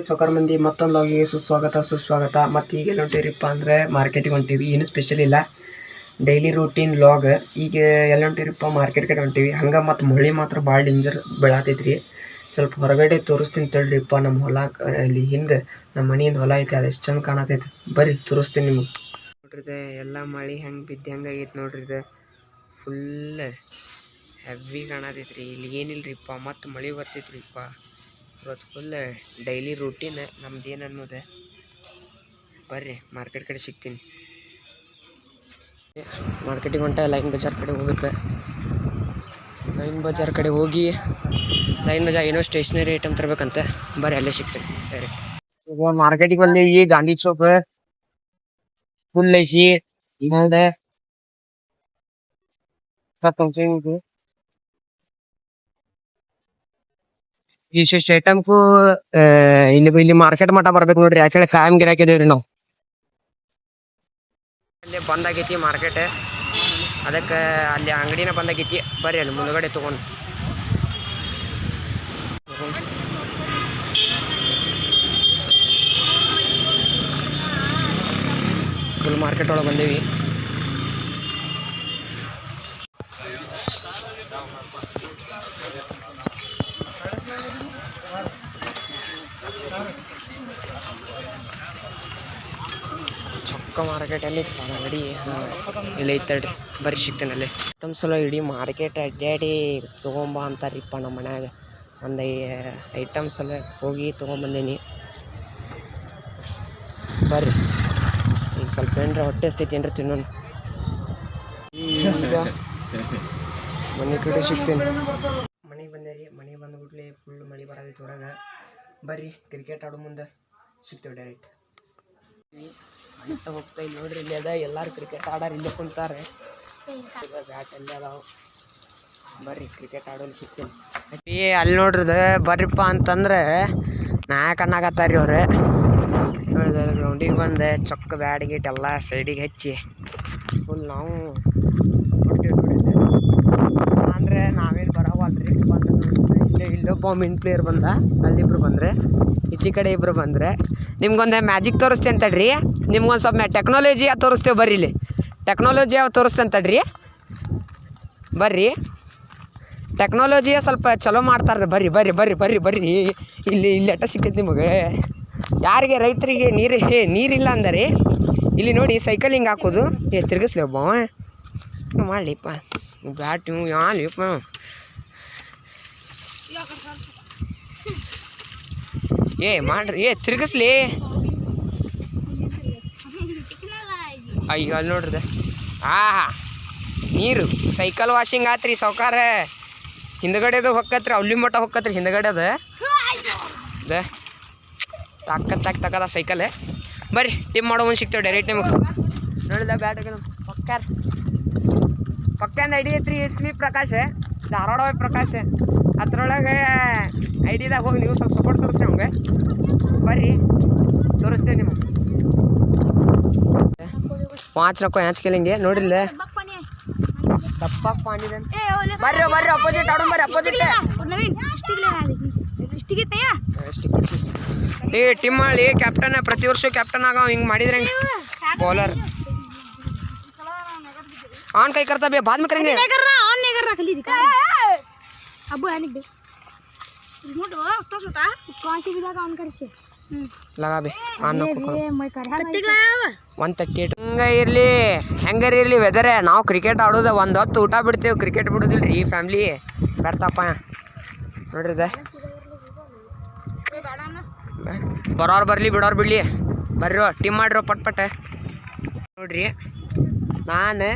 ಸೊಕರ್ ಮಂದಿ ಮತ್ತೊಂದು ಲಾಗಿಗೆ ಸುಸ್ವಾಗತ. ಮತ್ತು ಈಗ ಎಲ್ಲಿ ಹೊಂಟಿರಿಪ್ಪ ಅಂದರೆ ಮಾರ್ಕೆಟಿಗೆ ಹೊಂಟೀವಿ. ಏನು ಸ್ಪೆಷಲ್ ಇಲ್ಲ, ಡೈಲಿ ರೂಟೀನ್ ಲಾಗ್. ಈಗ ಎಲ್ಲಿ ಹೊಂಟಿರಿಪ್ಪ ಮಾರ್ಕೆಟ್ ಕಡೆ ಹೊಂಟೀವಿ. ಹಂಗೆ ಮತ್ತು ಮಳೆ ಮಾತ್ರ ಭಾಳ ಡೇಂಜರ್ ಬೆಳತೈತ್ರಿ. ಸ್ವಲ್ಪ ಹೊರಗಡೆ ತೋರಿಸ್ತೀನಿ ತಡ್ರಿಪ್ಪ. ನಮ್ಮ ಹೊಲ ಅಲ್ಲಿ ಹಿಂದೆ ನಮ್ಮ ಮನೆಯಿಂದ ಹೊಲ ಐತೆ, ಅದು ಎಷ್ಟು ಚಂದ ಕಾಣತೈತೆ. ಬರ್ರಿ ತೋರಿಸ್ತೀನಿ ನಿಮಗೆ. ನೋಡ್ರಿ ಎಲ್ಲ ಮಳೆ ಹೆಂಗೆ ಬಿದ್ದು ಆಗೈತೆ ನೋಡ್ರಿ. ಇದು ಫುಲ್ ಹೆವಿ ಕಾಣತೈತ್ರಿ. ಇಲ್ಲಿ ಏನಿಲ್ರಿಪ್ಪ, ಮತ್ತು ಮಳೆ ಬರ್ತೈತ್ರಿಪ್ಪ. ಇವತ್ತು ಫುಲ್ ಡೈಲಿ ರೂಟೀನ್ ನಮ್ದು ಏನು ಅನ್ನೋದೆ. ಬರ್ರಿ ಮಾರ್ಕೆಟ್ ಕಡೆ ಸಿಗ್ತೀನಿ. ಮಾರ್ಕೆಟಿಗೆ ಹೊಂಟ ಲೈನ್ ಬಜಾರ್ ಕಡೆ ಹೋಗ್ಬೇಕು. ಲೈನ್ ಬಜಾರ್ ಕಡೆ ಹೋಗಿ ಲೈನ್ ಬಜಾರ್ ಏನೋ ಸ್ಟೇಷನರಿ ಐಟಮ್ ತರಬೇಕಂತ. ಬರ್ರಿ ಅಲ್ಲೇ ಸಿಗ್ತೀನಿ. ಬೇರೆ ಮಾರ್ಕೆಟಿಗೆ ಬಂದೇವಿ. ಗಾಂಧಿ ಚೌಕ್ ಫುಲ್ ಐತಿ. ಇನ್ನೊಂದೆ ಇಷ್ಟು ಐಟಮ್ಗೂ ಇಲ್ಲಿ ಮಾರ್ಕೆಟ್ ಮಟ್ಟ ಬರ್ಬೇಕು ನೋಡ್ರಿ. ಯಾಕಂದ್ರೆ ಸಾಯಂ ಗಿರಾಕಿದೇವ್ರಿ ನಾವು. ಅಲ್ಲಿ ಬಂದಾಗೈತಿ ಮಾರ್ಕೆಟ್, ಅದಕ್ಕೆ ಅಲ್ಲಿ ಅಂಗಡಿನ ಬಂದಾಗೈತಿ. ಬರ್ರಿ ಅಲ್ಲಿ ಮುಂದ್ಗಡೆ ತೊಗೊಂಡು ಫುಲ್ ಮಾರ್ಕೆಟ್ ಒಳಗೆ ಬಂದೇವಿ. ಚೊಕ್ಕ ಮಾರ್ಕೆಟಲ್ಲಿ ಅಂಗಡಿ ಇಲ್ಲ ಐತಡ್ರಿ. ಬರ್ರಿ ಸಿಗ್ತೇನೆ ಅಲ್ಲಿ. ಐಟಮ್ಸ್ ಎಲ್ಲ ಇಡೀ ಮಾರ್ಕೆಟ್ ಅಡ್ಡಾಡಿ ತೊಗೊಂಬ ಅಂತಾರಿಪ್ಪ ನಮ್ಮ ಮನ್ಯಾಗ. ಒಂದು ಐಟಮ್ಸ್ ಎಲ್ಲ ಹೋಗಿ ತೊಗೊಂಬಂದೀನಿ. ಬರ್ರಿ ಈಗ ಸ್ವಲ್ಪ ಏನ್ರ ಹೊಟ್ಟೆ ಹಸ್ತೈತಿ ಏನ್ರ ತಿನ್ನೋಣ. ಈಗ ಮನೆ ಕಡೆ ಸಿಗ್ತೇನೆ. ಮನೆಗೆ ಬಂದೆ ರೀ. ಮನೆಗೆ ಬಂದ್ಬಿಟ್ಲೆ ಫುಲ್ ಮಳೆ ಬರೋದೈತಿ ಹೊರಗೆ. ಬರ್ರಿ ಕ್ರಿಕೆಟ್ ಆಡೋ ಮುಂದೆ ಸಿಗ್ತೇವೆ ಡೈರೆಕ್ಟ್. ಹೋಗ್ತಾ ಇಲ್ಲಿ ನೋಡ್ರಿ, ಇಲ್ಲಿ ಅದ ಎಲ್ಲರೂ ಕ್ರಿಕೆಟ್ ಆಡೋರು ಇಲ್ಲೇ ಕುಂತಾರೆ. ಬ್ಯಾಟ್ ಎಲ್ಲ ಅದಾವ. ಬರ್ರಿ ಕ್ರಿಕೆಟ್ ಆಡೋಲ್ಲಿ ಸಿಗ್ತೇನೆ. ಅಲ್ಲಿ ನೋಡ್ರಿದ ಬರ್ರಿಪ್ಪ ಅಂತಂದ್ರೆ ನಾಯಕ ಅನ್ನಾಗತ್ತಾರ್ರಿ ಅವ್ರು. ನೋಡಿದ್ರೆ ಗ್ರೌಂಡಿಗೆ ಬಂದೆ ಚೊಕ್ಕ ಬ್ಯಾಟ್ ಗೀಟ್ ಎಲ್ಲ ಸೈಡಿಗೆ ಹಚ್ಚಿ ಫುಲ್ ನಾವು ಕೊಟ್ಟಿವಿ ನೋಡಿದ್ದೆ. ಅಂದರೆ ನಾವೇನು ಬರೋವಲ್ರಿ. ಇಲ್ಲೊಬ್ಬ ಮಿನ್ ಪ್ಲೇಯರ್ ಬಂದ, ಅಲ್ಲಿಬ್ರು ಬಂದರೆ, ಈಚೆ ಕಡೆ ಇಬ್ಬರು ಬಂದರೆ. ನಿಮ್ಗೊಂದು ಮ್ಯಾಜಿಕ್ ತೋರಿಸ್ತೇನೆ ತಡ್ರಿ. ನಿಮ್ಗೊಂದು ಸ್ವಲ್ಪ ಟೆಕ್ನಾಲಜಿ ತೋರಿಸ್ತೇವೆ. ಬರ್ರಿ ಇಲ್ಲಿ ಟೆಕ್ನಾಲಜಿ ತೋರಿಸ್ತೇನೆ ತಡ್ರಿ. ಬರ್ರಿ ಟೆಕ್ನಾಲಜಿಯ ಸ್ವಲ್ಪ ಚಲೋ ಮಾಡ್ತಾರೆ. ಬರ್ರಿ ಬರ್ರಿ ಬರ್ರಿ ಬರ್ರಿ ಬರ್ರಿ ಇಲ್ಲಿ ಅಟ್ಟ ಸಿಕ್ಕೈತಿ ನಿಮಗೆ. ಯಾರಿಗೆ ರೈತರಿಗೆ ನೀರಿಲ್ಲ ಅಂದರೆ ಇಲ್ಲಿ ನೋಡಿ ಸೈಕಲ್ ಹಿಂಗೆ ಹಾಕೋದು. ತಿರ್ಗಿಸ್ಲಿ ಒಬ್ಬ ಮಾಡಲಿಪ್ಪ ಬ್ಯಾಟ್ ನೀವು ಯಾಲಿಪ್ಪ. ಮಾಡ್ರಿ ತಿರ್ಗಿಸ್ಲಿ. ಅಯ್ಯೋ ಅಲ್ಲಿ ನೋಡ್ರಿದೆ ನೀರು ಸೈಕಲ್ ವಾಷಿಂಗ್ ಆತ್ರಿ ಸಾವ್ಕಾರ. ಹಿಂದ್ಗಡೆದು ಹೊಕ್ಕತ್ರಿ, ಅಲ್ಲಿ ಮಟ್ಟ ಹೊಕ್ಕತ್ರಿ ಹಿಂದ್ಗಡೆ ಅದ ತಕ್ಕದ ಸೈಕಲ್. ಬರ್ರಿ ಟಿಮ್ ಮಾಡೋ ಮುಂದೆ ಸಿಗ್ತೇವೆ ಡೈರೆಕ್ಟ್ ನಿಮಗೆ. ನೋಡಿದ ಬ್ಯಾಟ್ ಪಕ್ಕಂದ ಐಡಿ ಐತ್ರಿ. It's me Prakash, Dharwad Prakash. ಅದ್ರೊಳಗೆ ಐಡಿದಾಗ ಹೋಗಿ ನೀವು ಸ್ವಲ್ಪ ಸಪೋರ್ಟ್ ತೋರಿಸ್ರಿ ನಮಗೆ. ಬರ್ರಿ ತೋರಿಸ್ತೇವೆ ನಿಮಗೆ. 5 ರೊಕ್ಕ ಹ್ಯಾಂಚ್ಕೆಲಿಂಗೆ ನೋಡಿಲ್ಲ ತಪ್ಪಾಗಿ ಪಾನಿದೆ. ಬರ್ರಿ ಬರ್ರಿ ಅಪೋಸಿಟ್ ಆಡೋ ಬರ್ರಿ. ಅಪೋಸಿಟ್ ಟೀಮ್ ಮಾಡಿ ಕ್ಯಾಪ್ಟನ್ ಪ್ರತಿ ವರ್ಷ ಕ್ಯಾಪ್ಟನ್ ಆಗ ಹಿಂಗೆ ಮಾಡಿದ್ರೆ ಹೆಂಗೆ ಬೌಲರ್ ಆನ್ ಕೈ करता बे बाद में करेंगे ऑन नहीं कर रहा खाली दिखा अब आने बे रिमोट हो तो छोटा कौन सी विधा का ऑन कर से लगा बे ऑन नको ये मैं कर 138 ಹಂಗ ಇರಲಿ ವೆದರ್. ನಾವು ಕ್ರಿಕೆಟ್ ಆಡೋದು ಒಂದು ಹೊತ್ತು ಊಟ ಬಿಡ್ತೇವೆ, ಕ್ರಿಕೆಟ್ ಬಿಡೋದಿಲ್ರಿ ಈ ಫ್ಯಾಮ್ಲಿ. ಬರ್ತಾಪ ನೋಡ್ರಿ ಬರೋರು ಬರಲಿ ಬಿಡೋರು ಬಿಡಲಿ. ಬರ್ರಿ ಟೀಮ್ ಮಾಡ್ರಿ ಪಟ್ ನೋಡ್ರಿ. ನಾನು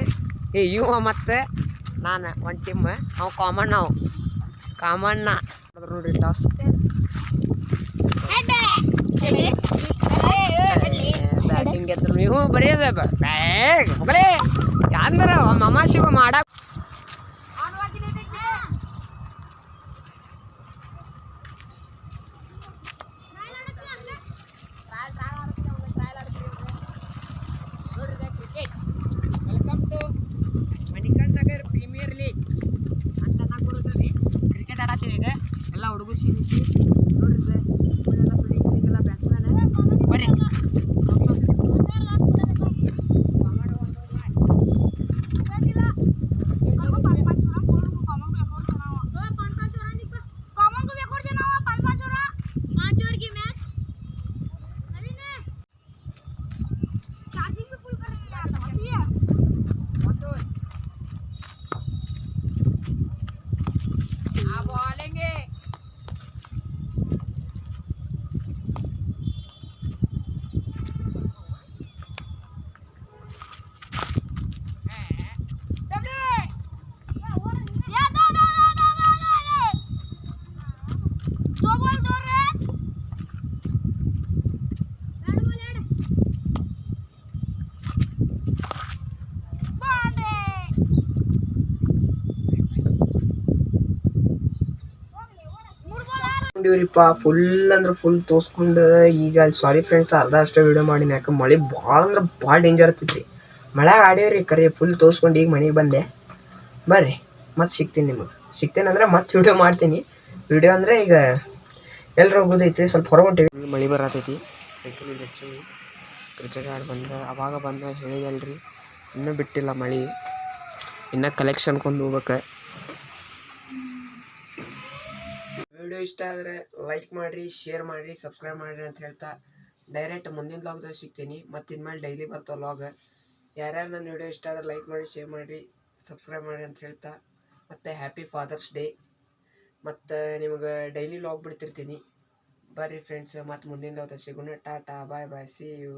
ಇವ ಮತ್ತು ನಾನು ಒಂದು ಟೀಮ್. ನಾವು ಕಾಮಣ್ಣ ನೋಡ್ರಿ ಟಾಸ್ ಬ್ಯಾಟಿಂಗ್ ಎತ್ತರು ನೀವು ಬರೀ ಹೋಗಲೇ ಯಾಂದ್ರ ಮಮ್ಮ ಶಿವ ಮಾಡ. Welcome to Manikanta Nagar premier league ಅಂತ ಕ್ರಿಕೆಟ್ ಆಡತ್ತೀವಿ ಈಗ. ಎಲ್ಲ ಹುಡುಗರು ನೋಡ್ರಿ ತೋರಿಸ್ಕೊಂಡಿವ್ರಿಪ್ಪ, ಫುಲ್ ಅಂದ್ರೆ ಫುಲ್ ತೋರಿಸ್ಕೊಂಡು ಈಗ ಸಾರಿ ಫ್ರೆಂಡ್ಸ್ ಅರ್ಧ ಅಷ್ಟೇ ವೀಡಿಯೋ ಮಾಡೀನಿ. ಯಾಕೆ ಮಳೆ ಭಾಳ ಅಂದ್ರೆ ಭಾಳ ಡೇಂಜರ್ ಆಗ್ತೈತಿ. ಮಳೆ ಆಡೇವ್ರಿ ಕರೆ ಫುಲ್ ತೋರಿಸ್ಕೊಂಡು ಈಗ ಮನೆಗೆ ಬಂದೆ. ಬರ್ರಿ ಮತ್ತೆ ಸಿಗ್ತೀನಿ ನಿಮಗೆ. ಸಿಗ್ತೇನೆ ಅಂದ್ರೆ ಮತ್ತೆ ವೀಡಿಯೋ ಮಾಡ್ತೀನಿ. ವೀಡಿಯೋ ಅಂದರೆ ಈಗ ಎಲ್ಲರೂ ಹೋಗೋದೈತಿ, ಸ್ವಲ್ಪ ಹೊರಗೆ ಹೊಂಟೀವಿ. ಮಳೆ ಬರತೈತಿ. ಸೈಕಲಿಂದ ಹೆಚ್ಚು ಕ್ರಿಕೆಟ್ ಆಡಿ ಬಂದ ಅವಾಗ ಹೇಳಿದಲ್ರಿ, ಇನ್ನೂ ಬಿಟ್ಟಿಲ್ಲ ಮಳೆ, ಇನ್ನೂ ಕಲೆಕ್ಷನ್ಕೊಂಡು ಹೋಗ್ಬೇಕು. ವಿಡಿಯೋ ಇಷ್ಟ ಆದರೆ ಲೈಕ್ ಮಾಡಿರಿ, ಶೇರ್ ಮಾಡಿರಿ, ಸಬ್ಸ್ಕ್ರೈಬ್ ಮಾಡಿರಿ ಅಂತ ಹೇಳ್ತಾ ಡೈರೆಕ್ಟ್ ಮುಂದಿನ ವ್ಲಾಗ್ದಾಗ ಸಿಗ್ತೀನಿ. ಮತ್ತು ಇನ್ಮೇಲೆ ಡೈಲಿ ಬರ್ತಾವೆ ವ್ಲಾಗ್. ಯಾರ್ಯಾರು ನನ್ನ ವಿಡಿಯೋ ಇಷ್ಟ ಆದರೆ ಲೈಕ್ ಮಾಡಿ, ಶೇರ್ ಮಾಡಿರಿ, ಸಬ್ಸ್ಕ್ರೈಬ್ ಮಾಡಿರಿ ಅಂತ ಹೇಳ್ತಾ ಮತ್ತು ಹ್ಯಾಪಿ ಫಾದರ್ಸ್ ಡೇ. ಮತ್ತು ನಿಮಗೆ ಡೈಲಿ ವ್ಲಾಗ್ ಬಿಡ್ತಿರ್ತೀನಿ. ಬರ್ರಿ ಫ್ರೆಂಡ್ಸ್, ಮತ್ತು ಮುಂದಿನ ವ್ಲಾಗ್ದಾಗ ಸಿಗೋಣ. ಟಾಟಾ, ಬಾಯ್ ಬಾಯ್, ಸಿ ಯು.